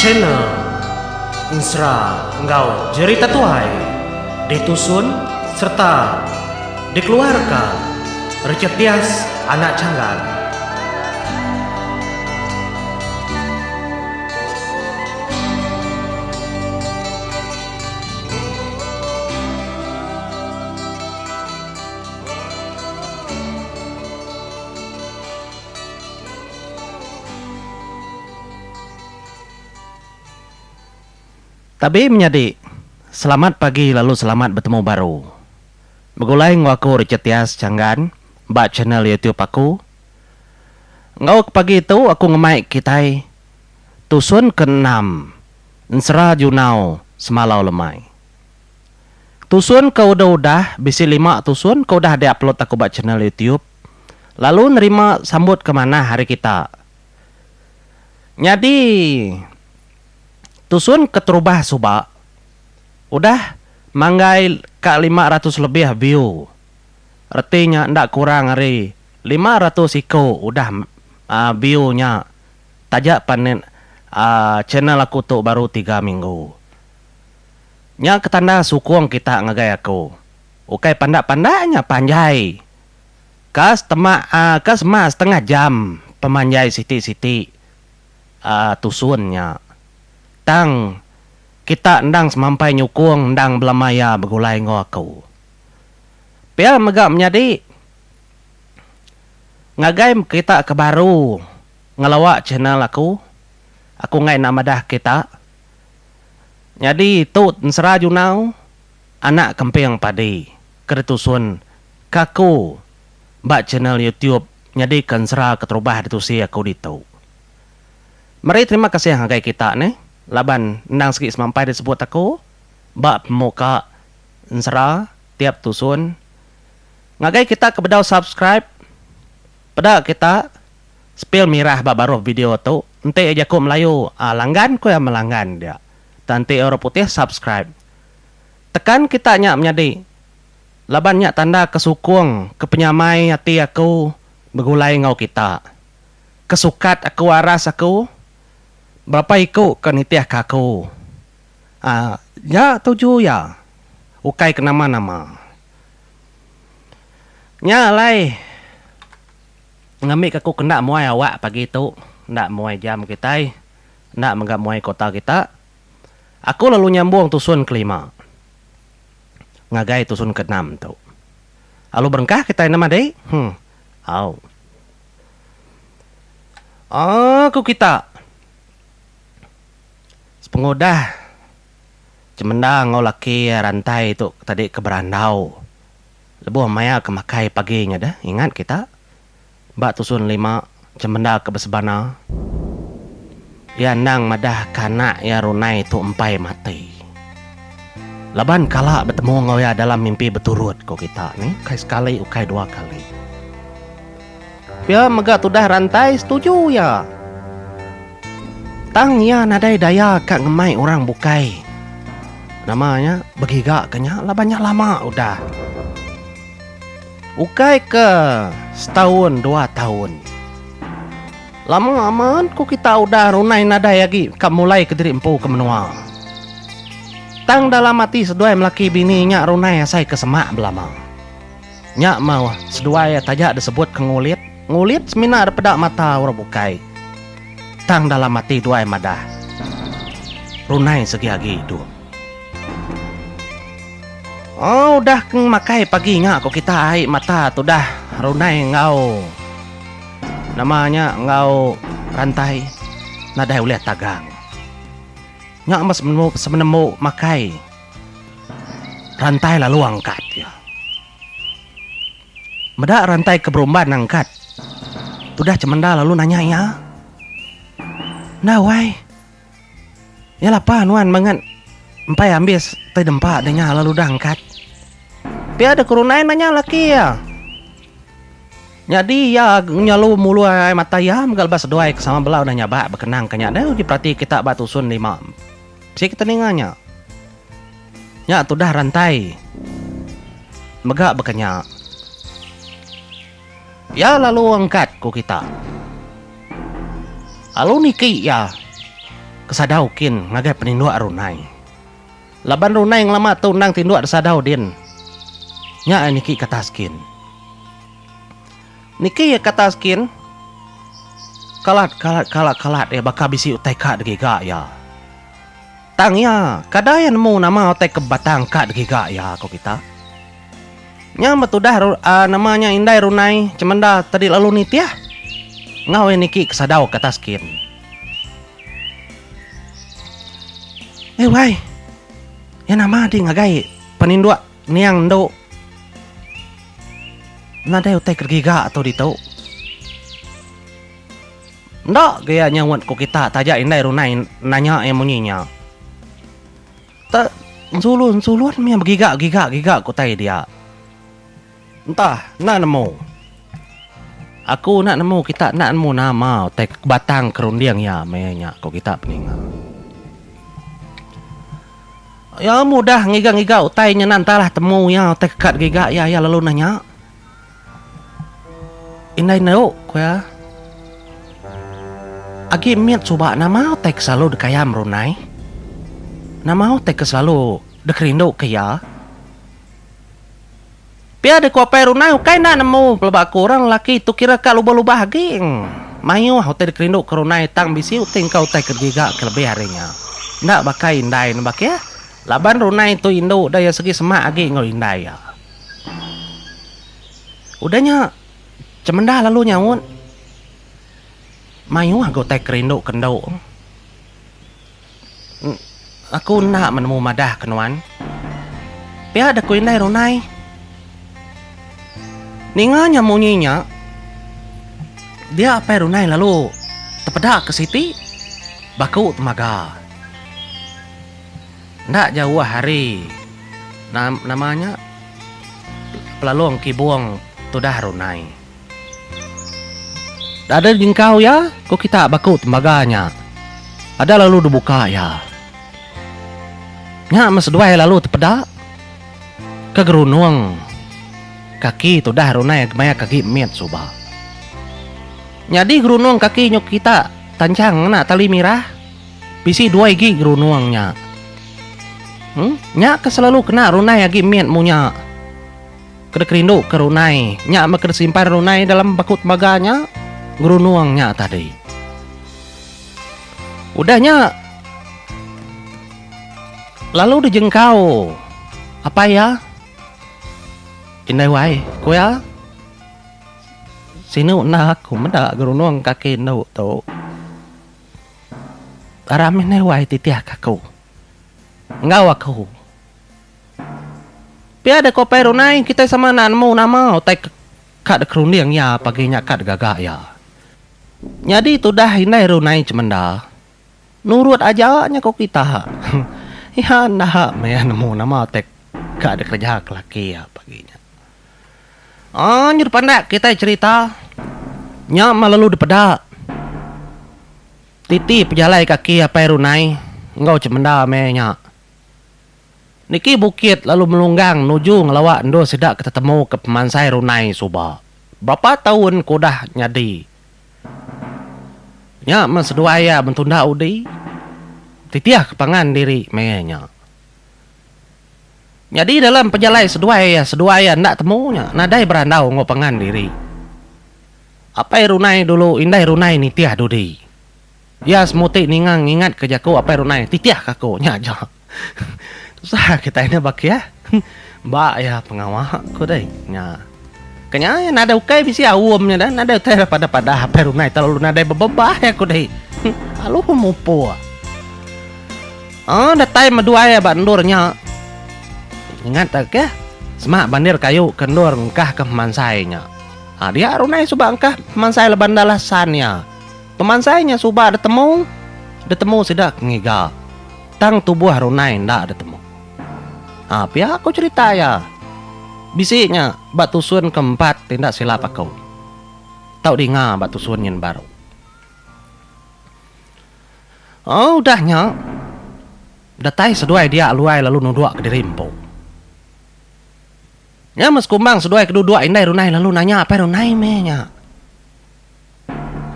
channel Insra Engkau Jerita Tuai Ditusun serta dikeluarkan Recetias Anak Canggan. Tabi menjadi selamat pagi lalu selamat bertemu baru. Begulai ngaku Recetias Canggan, mbak channel YouTube aku. Ngau pagi itu aku ngemai kitai tusun ke-6 Nsra Junau semalau lemai. Tusun kau udah bisi 5 tusun kau udah di-upload aku mbak channel YouTube. Lalu nerima sambut kemana hari kita. Jadi tusun keterubah subak. Udah manggai ke 500 lebih view. Artinya ndak kurang hari 500 iko udah view-nya. Tajak panen channel aku tu baru 3 minggu. Nya ketanda sukong kita ngagai aku. Ukai pandak-pandaknya panjai. Kas setengah jam pemanjai siti-siti tusunnya. Tang kita ndang semampai nyukung ndang belamaya begulai ngo aku. Pia megak menjadi ngagai kita ke baru ngelawak channel aku. Aku ngai namadah kita. Jadi tu Nsra Junau anak kemping padi keretusun kaku mbak channel YouTube jadi Nsra keterubah ditusi aku ditu. Mari terima kasih ngagai kita nih. Laban nang sikit semampai disebut aku bak muka Nsra tiap tusun ngagai kita kebedau subscribe pada kita spill mirah bak baru video tu ente aja ku Melayu langgan ku yang melanggan dia tanti orang putih subscribe tekan kita nyak menjadi laban nyak tanda kesukung kepenyamai hati aku begulai ngau kita kesukat aku waras aku berapa ikut kan hitiah kaku. Ya tuju ya. Ukai ke nama-nama. Nya lai. Ngamik aku kena muai awak pagi tu. Ndak muai jam kita. Ndak menggap muai kota kita. Aku lalu nyambung tusun ke-5. Ngagai tusun ke-6 tu. Lalu berengkah kita nama deh. Aku kita. Pengodah cemendang ngau laki rantai tu tadi ke berandau. Lebuh maya kemakai paginya dah. Ingat kita. Mbak tusun 5 cemendang ke besebana. Ya nang madah kanak ya runai tu empai mati. Laban kala bertemu ngau ya dalam mimpi berturut kau kita ni. Ukai sekali, ukai 2 kali. Ya megak tu dah rantai setuju ya. Tang ya nadai daya kak ngemai orang bukai. Namanya begigak kenya labannya lama udah. Ukai ke setahun 2 tahun. Lama aman ku kita udah runai nadai lagi kak mulai ke diri empu ke menua. Tang dalam mati seduai melaki bini nyak runai asai ke semak belama. Nyak mau seduai tajak disebut ke ngulit. Ngulit seminar pedak mata orang bukai. Tang dalam mati 2 madah. Runai segi-agi hidup. Udah keng makai paginya kok kita aik mata tu dah runai ngau. Namanya ngau rantai nadai uleh tagang. Nyak mas menemu makai rantai lalu angkat ya. Medak rantai keberumban angkat. Tu dah cemenda lalu nanya ya. Nah wai. Ya apa nuan mangan empai ambil teh dempak denya lalu dah angkat. Pia ada kurunai nanya laki ya. Jadi ya nyalu mulu ai mata ya menggal bas doai sama belau dah nyabak berkenang kanya dah uji perhati kita batusun 5. Si kita ninganya. Ya tu dah rantai. Megak berkenyak. Ya lalu angkat ku kita. Lalu niki ya. kesadau kin ngagai penindua runai. Laban runai yang lama tu nang tindua sadau din. Nya niki kataskin. Niki ya kataskin. Kalat ya baka bisi utai ka degiga ya. Tangnya kadayan mo nama utai kebatang ka degiga ya ko kita. Nya matudah namanya indai runai cemenda tadi lalu nitia. Ngawe niki kesadau kataskin. Wai. Ya nama di ngagai penindua niang do. Nada utai kergiga atau ditau. Ndak gaya nyawat ko kita tajak indai runai nanya munyinya. Tak sulun mi giga ko tai dia. Entah nak nemu. Aku nak nemu kita nak nemu nama utai batang kerundiang ya menya ko kita peninga. Ya mudah ngiga utai nyanantalah temu ya utai kekat giga ya lalu nanya. Indai nau ko ya. Agi miat coba nama utai selalu dekayam runai. Nama utai selalu dekerindo kaya. Pia de ko pai runai ukai na nemu pelebak kurang laki tu kira ka lubah-lubah ging. Mayu utai dekerindo ke runai tang bisi utai kau utai kergiga kelebih harinya. Ndak bakai indai nembak ya. Laban runai tu indo daya segi semak agi ngau indai ya. Udahnya cemenda lalu nyawun. Mayu aku tai kerindo kendo. Aku nak menemu madah kenuan. Pia ada ku indai runai. Ninganya munyinya. Dia apa runai lalu terpedak ke siti. Baku temaga. Ndak jauh hari namanya pelalong kibuang tudah runai. Ada jengkau ya, kok kita baku tembaganya. Ada lalu dibuka ya. Nya mas dua lalu terpedak ke gerunung. Kaki tudah runai gemaya kaki miet suba. Jadi gerunung kaki nyok kita tancang nak tali mirah. Bisi dua igi gerunungnya. Nya ke selalu kena runai agi miet munya. Kena kerindu ke runai. Nya maker simpan runai dalam bakut maganya. Gerunuangnya tadi. Udahnya. Lalu dijengkau. Apa ya? Indai wai, ko ya. Sinu na aku menda gerunuang kaki nau tu. Aramin wai titiah kaku. Ngau aku. Pia ada kopai runai kita sama nanmu nama utai kad kerundiang ya paginya kad gagak ya. Jadi itu dah indai runai cemenda. Nurut aja nya kok kita. Ya nah maya nemu nama utai kad kerja laki ya paginya. Anjir pandak kita cerita. Nya malalu depedak. Titi pejalai kaki apa runai. Engkau cemenda menya. Niki bukit lalu melunggang nuju ngelawak ndo sedak ketemu ke pemansai runai suba. Berapa tahun kudah nyadi. Nya mas dua ayah bentunda udi. Titiah kepangan diri menya. Jadi dalam pejalai sedua ayah ndak temunya. Nadai berandau ngopangan diri. Apa runai dulu indai runai ni tiah dudi. Ya semuti ningang ingat kejaku apa runai titiah kaku nya aja. Susah kita ini bak ya. Mbak ya pengawak ko deh nya. Kanya nada ukai bisi awumnya dan nada utai pada apa runai terlalu nada bebebah ya ko deh. Alu mupo. Datai medua ya bandurnya. Ingat tak ya? Semak bandir kayu kendur engkah ke pemansainya. Dia runai suba engkah pemansai leban dalasannya. Pemansainya suba ada temu sidak ngiga. Tang tubuh runai ndak ada temu. Pihak aku cerita ya. Bisiknya batu sun keempat tindak silap aku. Tahu dengar batu sun yang baru. Udahnya. Datai seduai dia aluai lalu nudua ke dirimpo. Ya mas kumbang seduai kedua indai runai lalu nanya apa runai menya.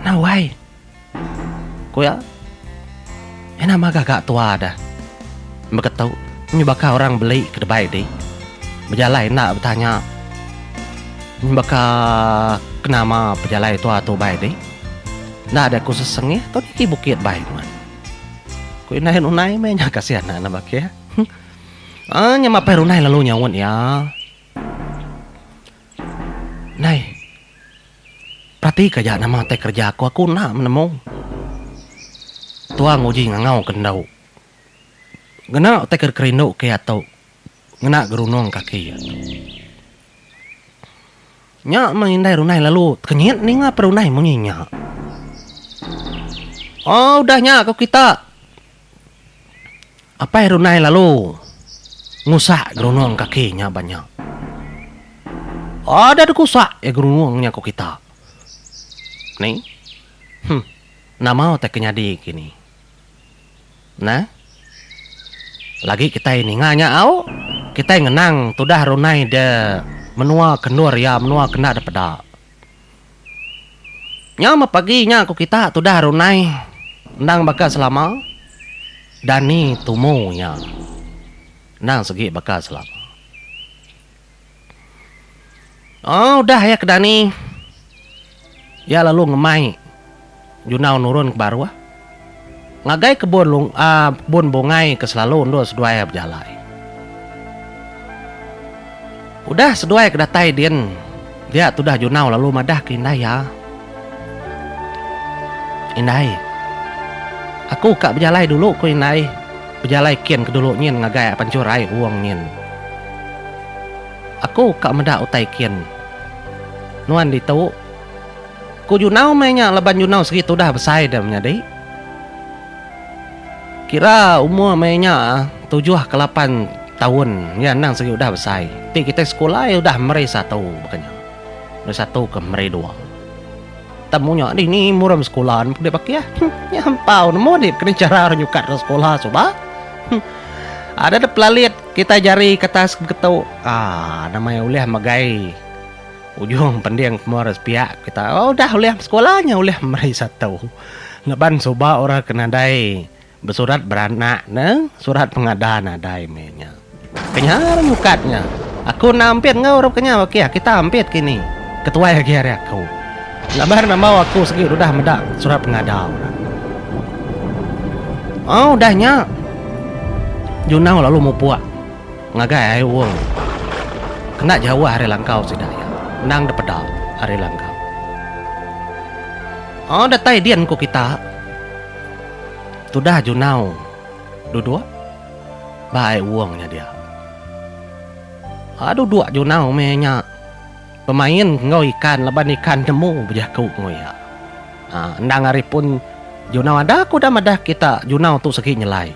Nah wai. Ko ya. nama gagak tua dah. Maka tahu, bakal orang beli ke debai deh. Berjalan nak bertanya. Bakal kenapa berjalan tua tu baik deh. Nak ada khusus sengih, tu di bukit baik man. Ku inai unai menya kasihan nak bak ya. Nyama perunai lalu nyawon ya. Nai. Perhati kerja nama teh kerja aku nak menemu. Tua nguji ngangau kendau. Gena teh kerino ke atau ngena gerunong kaki ya. Nya mengindai runai lalu kenyit ni ngapa runai munyinya. Oh udahnya kau kita. Apa runai lalu ngusak gerunong kakinya banyak. Ada kusak ya gerunongnya kau kita. Nih. Nama teh kenyadi kini. Nah. Lagi kita ini nganya au. Kita ngenang tudah runai de menua kenur ya menua kena de peda. Nyama paginya aku kita tudah runai ndang bakal selama dani tumunya. Nang segi bakal selama. Oh udah ya ke dani. Ya lalu ngemai. Junau nurun ke baru. Ngagai kebun kebun bongai ke selalu ndo seduai berjalai. Udah seduai ke datai din. Dia tudah junau lalu madah ke indai ya. Indai. Aku kak berjalai dulu ku indai. Berjalai kian ke dulu nyin ngagai pancurai uang nyin. Aku kak medak utai kian. Nuan di tau. Ku junau mainnya leban junau segitu dah besai dah menyadai. Kira umur mainnya 7 ke 8 tahun. Ya nang segi udah besai. Ti kita sekolah ya udah meri 1 makanya. Meri 1 ke meri 2. Tamunya ini muram sekolahan dia pakai ya. Ya hampau nemu dia kena cara nyukat sekolah coba. Ada de pelalit kita jari kertas ketau. Namanya ulih magai. Ujung pendiang kemar piak kita. Oh dah ulih sekolahnya ulih meri 1. Leban coba orang kena dai bersurat beranak neng surat pengadaan adai mainnya. Kenyar nyukatnya. Aku nampit ngau orang kenya oke kita ampit kini. Ketua ya kira aku. Lebar nama aku segi udah medak surat pengadaan. Oh udahnya. Junau lalu mau puak. Ngagai ayo uang. Kena Jawa hari langkau sidaya. Nang depedal hari langkau. Oh datai dian ku kita. Tudah junau. Dua. Baik uangnya dia. Aduh dua junau menya. Pemain ngau ikan leban ikan nemu berjaku ngau ya. Ndang hari pun junau ada aku dah madah kita junau tu segi nyelai.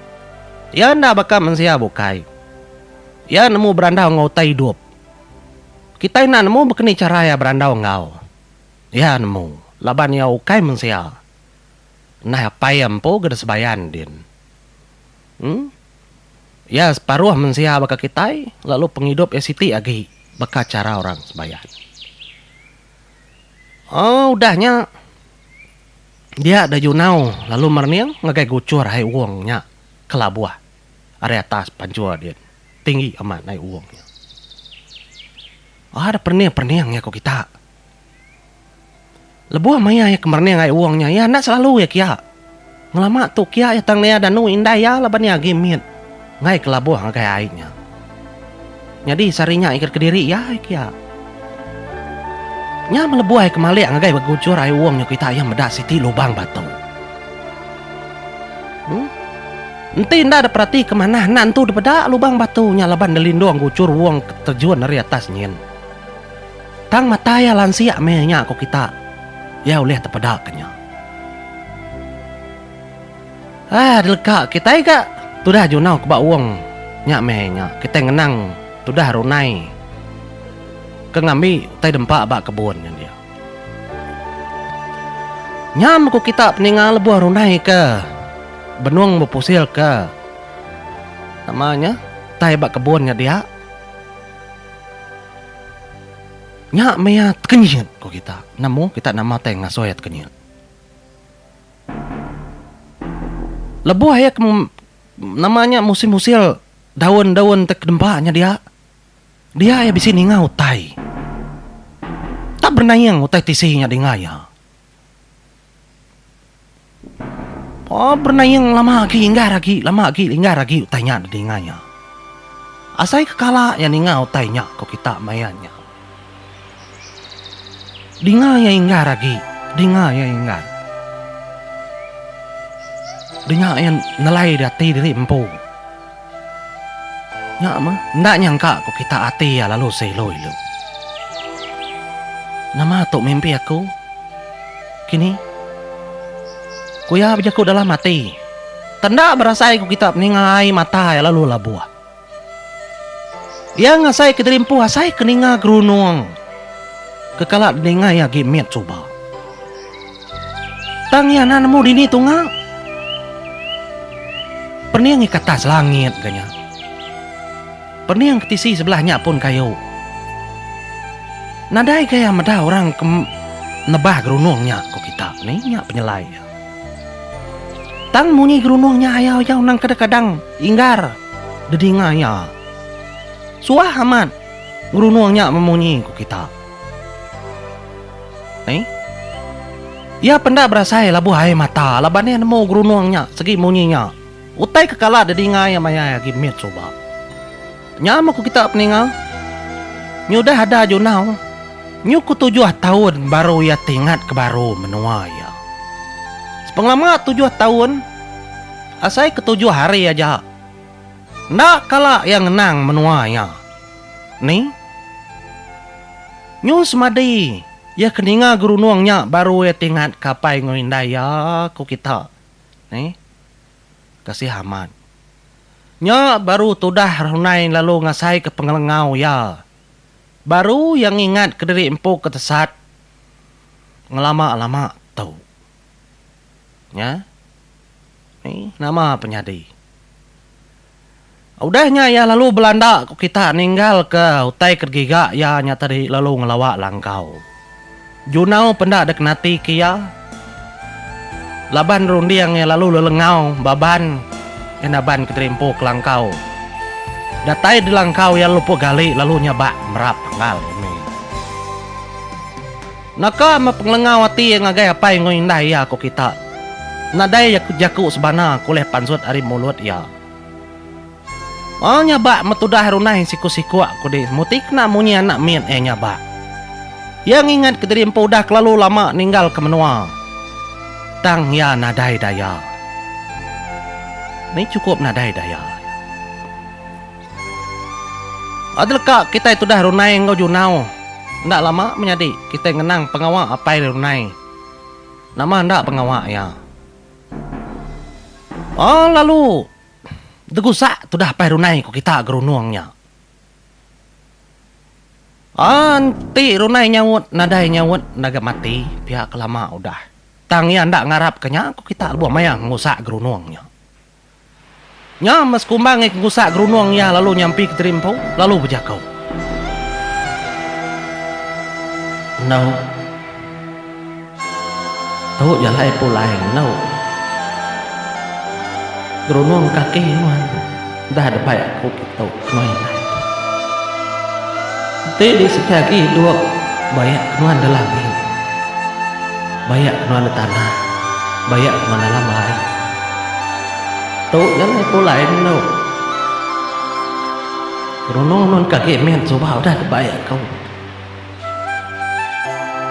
Ya ndak bakal mensia bukai. Ya nemu berandau ngau tai hidup. Kita ina nemu bekeni cara ya berandau ngau. Ya nemu. Laban ya ukai mensia. Nah payam po gede sebayan din. Ya separuh mensia baka kitai. Lalu penghidup ya siti agi. Baka cara orang sebayan. Oh udahnya. Dia ada junau. Lalu merniang ngagai gucur hai uangnya. Kelabuah. Area atas pancua dia. Tinggi amat naik uangnya. Ada perniang-perniangnya kok kita. Lebuah maya ya kemerniang hai uangnya. Ya nak selalu ya kia. Ngelama tu kia ya tang nea danu indah ya laban ya gimit. Ngai kelabuah ngagai airnya. Jadi sarinya ikat kediri ya kia. Nya melebuah kemali ngagai bagucur hai uangnya kita yang medak siti lubang batu. Enti ndak ada perhati kemana nantu depeda lubang batunya laban delindong gucur uang terjun dari atas nyen. Tang mataya lansia mehnya kok kita. Ya oleh tepeda kenya. Deleka kita ika tudah junau ke bak uang nya mehnya. Kita ngenang tudah runai. Ke ngambi tai dempak bak kebunnya dia. Nyam kok kita peningal lebuah runai ke benuang berpusil ke namanya tai bak kebunnya dia. Nya mea kenyit kok kita. Namu kita nama teh ngasoyat kenyit. Lebuh ya namanya musim-musil daun-daun terdempaknya dia. Dia ya bisa ningau utai. Tak bernayang utai tisinya di ngaya. Oh bernayang lama lagi linggar lagi utainya di ngaya. Asai kekala yang ningau utainya kok kita mayannya. Di ngaya inggar lagi, di ngaya inggar. Di ngaya nalai dati diri empu. Ya mah, ndak nyangka kok kita ati ya lalu seloi lu. Nama tok mimpi aku. Kini kuya bejaku dalam mati. Tanda berasai ku kita meningai mata ya lalu labuah. Ya ngasai keterimpu asai keninga gerunung. Kekala dengai ya gimet coba. Tang ya nanamu dini tunga. Perniang ikat tas langit ganya. Perniang ketisi sebelahnya pun kayu. Nadai kaya mada orang nebah gerunungnya kok kita nih nya penyelai. Tang munyi gerunungnya ayau nang kadang-kadang inggar dedingaya. Suah amat gerunungnya memunyi kok kita. Ya pendak berasai labu hai mata labane nemu gerunungnya segi munyinya. Utai kekala dedingaya maya gimit coba. Nyama ku kita peningal. Nyudah ada junau. Nyuku 7 tahun baru ya tingat ke baru menua ya. Sepenglama 7 tahun. Asai ke 7 hari aja. Ndak kala yang nang menua ya. Nih. Nyu semadi. Ya keninga gerunuangnya baru ya tingat kapai ngoindaya ku kita. Nih. Kasih hamat. Nya baru tudah runai lalu ngasai ke pengelengau ya. Baru yang ingat ke diri empu ketesat. Ngelama-lama tahu. Ya. Nama penyadi. Udahnya ya lalu Belanda kita ninggal ke utai kergiga ya nya tadi lalu ngelawak langkau. Junau pendak dek nati kia. Laban rundiang ya lalu lelengau baban. Enaban keterimpu ke langkau. Datai di langkau ya lupa gali lalu nyabak merap panggal ini. Naka mapenglengau hati yang agak apa yang ngoindah ya kok kita. Nadai ya jaku sebana kuleh pansut ari mulut ya. Oh nyabak metudah runai siku-siku aku deh. Mutik na munyi anak min nyabak. Yang ingat keterimpu dah lalu lama ninggal ke menua. Tang ya nadai daya. Ini cukup nadai daya. Adalkah kita itu dah runai engkau junau. Ndak lama menyadi kita ngenang pengawak apa yang runai. Nama ndak pengawak ya. Oh lalu degusak tu dah apa runai kok kita gerunuangnya. Anti runai nyawut nadai nyawut naga mati pihak lama udah. Tangnya ndak ngarap kenya kok kita buah mayang ngusak gerunuangnya. Nya mas kumbang ngusak gerunuangnya lalu nyampi ke terimpu lalu berjakau. No. Tahu jalai pulai no. Gerunuang kaki man. Dah ada baik aku kita kenoi nai. Tadi sekali dua banyak kenuan dalam ini. Banyak kenuan di tanah. Banyak kenuan dalam lain. Tuh jangan pulai no. Gerunuang non kaki men coba udah ada baik kau.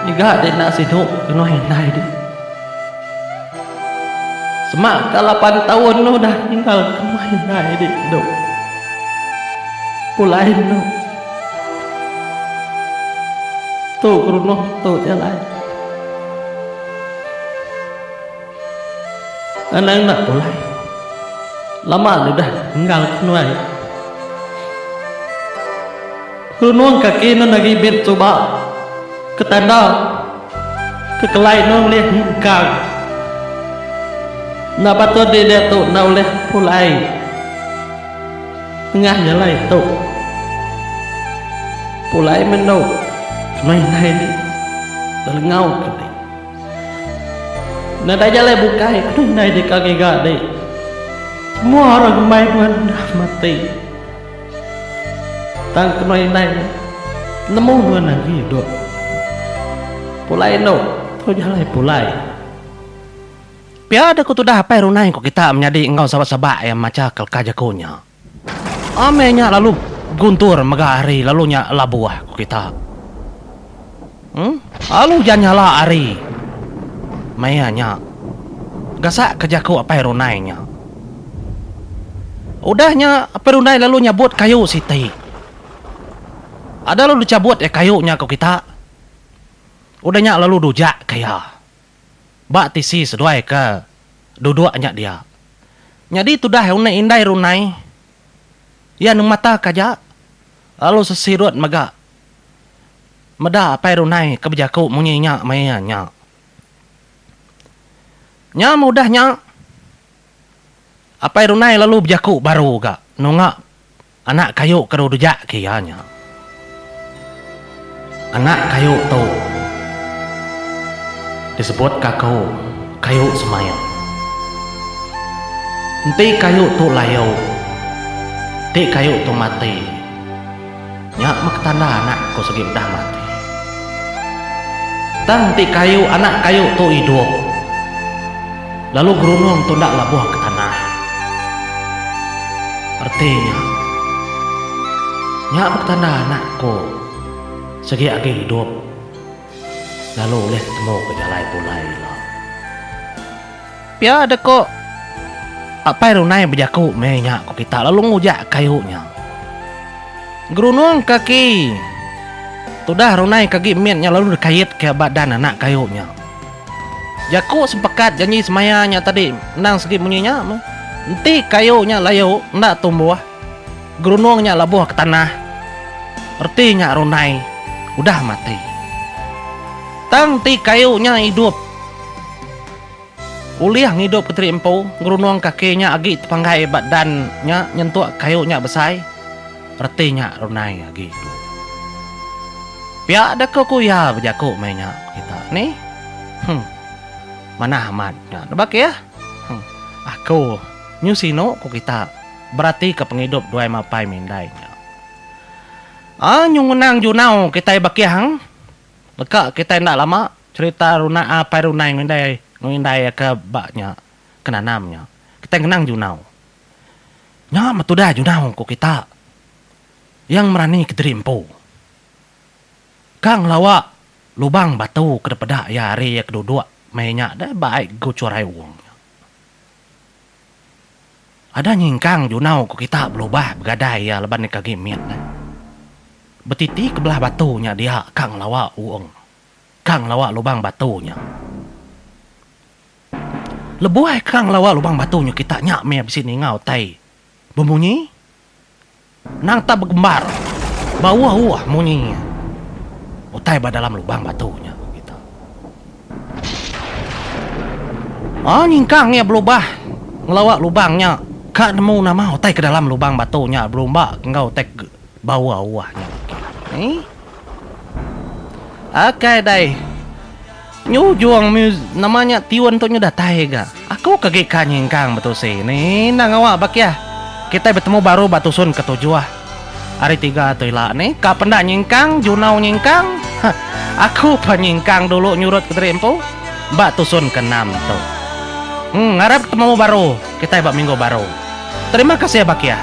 Jika ada nasi duk kenoi nai di. Semak ke 8 tahun no dah tinggal kenoi nai di duk. Pulai no. Tuh gerunuang tuh jalan. Anak nak pulai. Lama dah tinggal kenoi. Gerunuang kaki no lagi bet coba. Ketanda kekelai nong leh hingkang na bato de tu na leh pulai tengah nyalai tu pulai mendo main nai ni lengau kini na dah jalai bukai kini nai di kaki ga de Semua orang main dah mati. Tang kenoi nai nemu nuan lagi hidup. Pulai no, kau jalan pulai. Piada ko tu dah apa runai ko kita menjadi engkau sahabat-sahabat yang macam kelka jagonya. Amenya lalu guntur megahari lalunya labuah ko kita. Lalu janyala ari. Mayanya gasak kejaku apa runainya. Udahnya apa runai lalu nyabut kayu siti. Ada lalu dicabut kayunya ko kita. Udahnya lalu dujak kaya. Bak tisi seduai ke duduknya dia. Jadi tu dah unai indai runai. Ya nung mata kaja. Lalu sesirut mega. Meda apa runai kebijaku munyinya mayanya. Nya mudahnya. Apa runai lalu berjaku baru ga. Nunga anak kayu kedo dujak kianya. Anak kayu tu disebut kakau kayu semayang. Nanti kayu tu layau. Nanti kayu tu mati. Nyak maktanda anak ko segi dah mati. Nanti kayu anak kayu tu hidup. Lalu gerunung tu ndak labuh ke tanah. Artinya nyak maktanda anak ko segi agi hidup. Lalu lihat temu ke jalan pulai lah. Pia ada kok apa runai berjaku menya ko kita lalu ngujak kayunya. Gerunung kaki. Tudah runai kaki mietnya lalu dikait ke badan anak kayunya. Jaku sepakat janji semayanya tadi nang segi bunyinya. Nanti kayunya layu ndak tumbuh. Gerunungnya labuh ke tanah. Artinya runai udah mati. Tangti kayunya hidup. Uliah hidup ke terimpu. Gerunung kakinya agi tepanggai badannya nyentuh kayunya besai. Artinya runai agi hidup. Pia ada kuya berjaku mainnya kita. Nih. Mana amatnya. Nebak ya. Aku nyusino ku kita. Berarti ke penghidup dua mapai mindainya. Nyungunang junau kita bakiang. Leka kita ndak lama cerita runa apa runai ngindai ke baknya kenanamnya. Kita kenang junau. Nya matudah junau ku kita. Yang merani keterimpu. Kang lawa lubang batu ke depada ya hari ya kedua mainnya dah baik gucurai uangnya. Ada nyingkang junau ku kita berubah begadai ya leban kaki miat. Betiti ke belah batunya dia kang lawa uang. Kang lawa lubang batunya. Lebuai kang lawa lubang batunya kita nyak me abis ini ngau tai. Bemunyi. Nang tak bergembar. Bawah munyi. Utai dalam lubang batunya kita. Nyingkang ya berubah. Ngelawak lubangnya. Kak nemu nama utai ke dalam lubang batunya. Berubah engkau tek bawah-bawahnya. Akai dai. Nyujuang namanya tiwan tu nyudah tai ga. Aku kagak nyingkang betul sih. Nih nang awak bak ya. Kita bertemu baru batusun ketujuh. Hari 3 tu ilah nih. Kapan dah nyingkang, junau nyingkang. Aku penyingkang dulu nyurut ke terimpu. Batusun ke-6 tu. Ngarap ketemu baru. Kita bak minggu baru. Terima kasih ya bak ya.